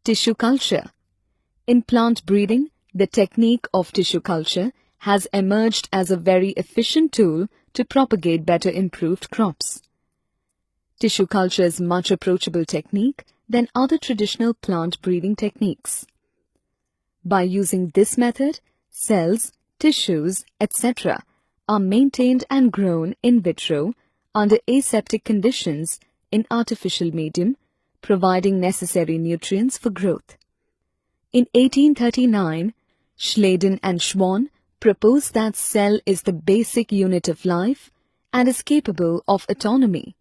Tissue culture. In plant breeding, the technique of tissue culture has emerged as a very efficient tool to propagate better improved crops. Tissue culture is a much approachable technique than other traditional plant breeding techniques. By using this method, cells, tissues, etc. are maintained and grown in vitro under aseptic conditions in artificial medium, providing necessary nutrients for growth. In 1839, Schleiden and Schwann proposed that cell is the basic unit of life and is capable of autonomy.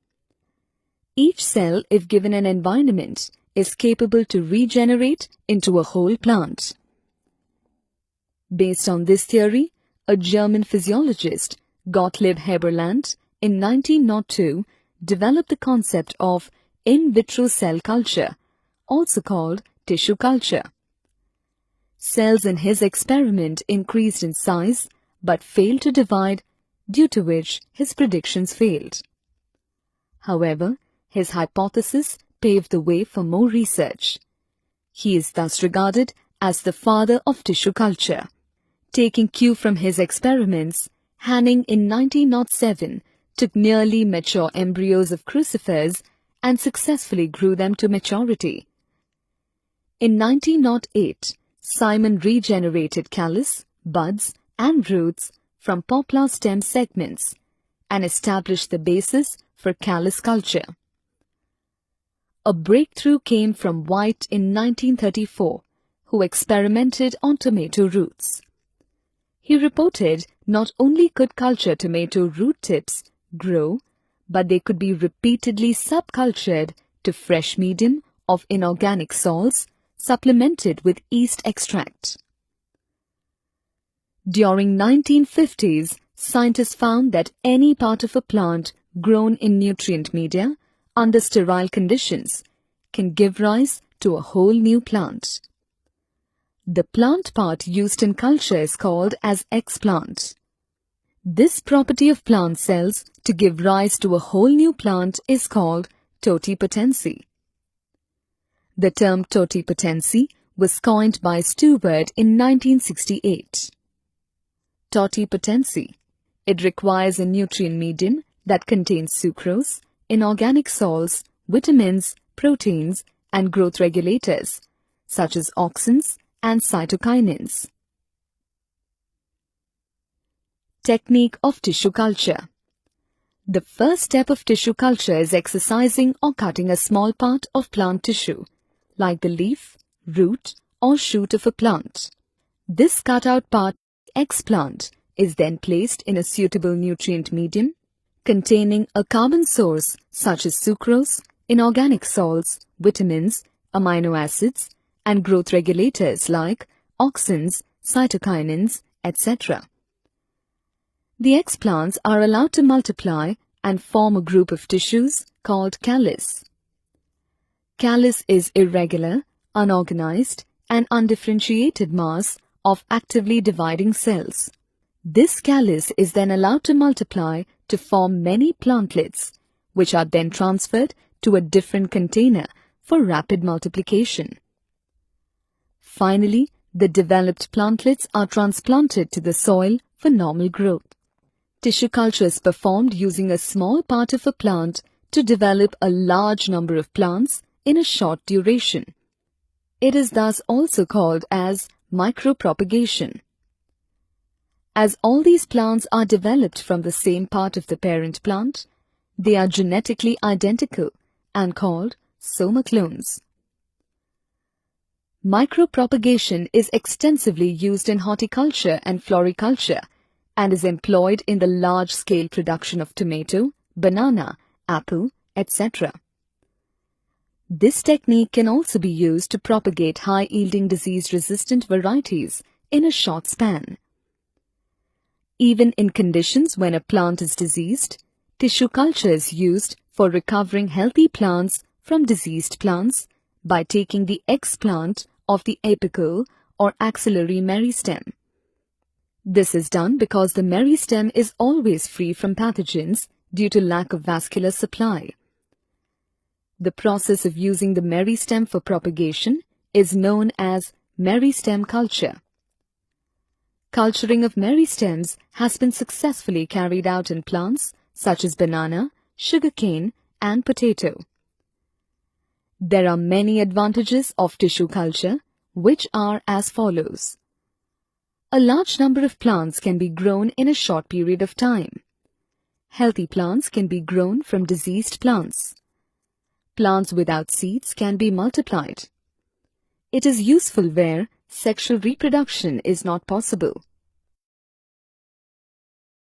Each cell, if given an environment, is capable to regenerate into a whole plant. Based on this theory, a German physiologist, Gottlieb Heberland, in 1902 developed the concept of in vitro cell culture, also called tissue culture. Cells in his experiment increased in size but failed to divide, due to which his predictions failed. However, his hypothesis paved the way for more research. He is thus regarded as the father of tissue culture. Taking cue from his experiments, Hanning in 1907 took nearly mature embryos of crucifers and successfully grew them to maturity. In 1908, Simon regenerated callus, buds and roots from poplar stem segments and established the basis for callus culture. A breakthrough came from White in 1934, who experimented on tomato roots. He reported not only could culture tomato root tips grow, but they could be repeatedly subcultured to fresh medium of inorganic salts supplemented with yeast extract. During 1950s, scientists found that any part of a plant grown in nutrient media under sterile conditions can give rise to a whole new plant. The plant part used in culture is called as explant. This property of plant cells to give rise to a whole new plant is called totipotency. The term totipotency was coined by Stewart in 1968. Totipotency. It requires a nutrient medium that contains sucrose, inorganic salts, vitamins, proteins, and growth regulators, such as auxins and cytokinins. Technique of tissue culture. The first step of tissue culture is excising or cutting a small part of plant tissue, like the leaf, root, or shoot of a plant. This cut-out part, explant, is then placed in a suitable nutrient medium containing a carbon source such as sucrose, inorganic salts, vitamins, amino acids, and growth regulators like auxins, cytokinins, etc. The explants are allowed to multiply and form a group of tissues called callus. Callus is irregular, unorganized, and undifferentiated mass of actively dividing cells. This callus is then allowed to multiply to form many plantlets, which are then transferred to a different container for rapid multiplication. Finally, the developed plantlets are transplanted to the soil for normal growth. Tissue culture is performed using a small part of a plant to develop a large number of plants in a short duration. It is thus also called as micropropagation. As all these plants are developed from the same part of the parent plant, they are genetically identical and called soma clones. Micropropagation is extensively used in horticulture and floriculture and is employed in the large-scale production of tomato, banana, apple, etc. This technique can also be used to propagate high-yielding disease-resistant varieties in a short span. Even in conditions when a plant is diseased, tissue culture is used for recovering healthy plants from diseased plants by taking the explant of the apical or axillary meristem. This is done because the meristem is always free from pathogens due to lack of vascular supply. The process of using the meristem for propagation is known as meristem culture. Culturing of meristems has been successfully carried out in plants such as banana, sugarcane, and potato. There are many advantages of tissue culture, which are as follows. A large number of plants can be grown in a short period of time. Healthy plants can be grown from diseased plants. Plants without seeds can be multiplied. It is useful where sexual reproduction is not possible.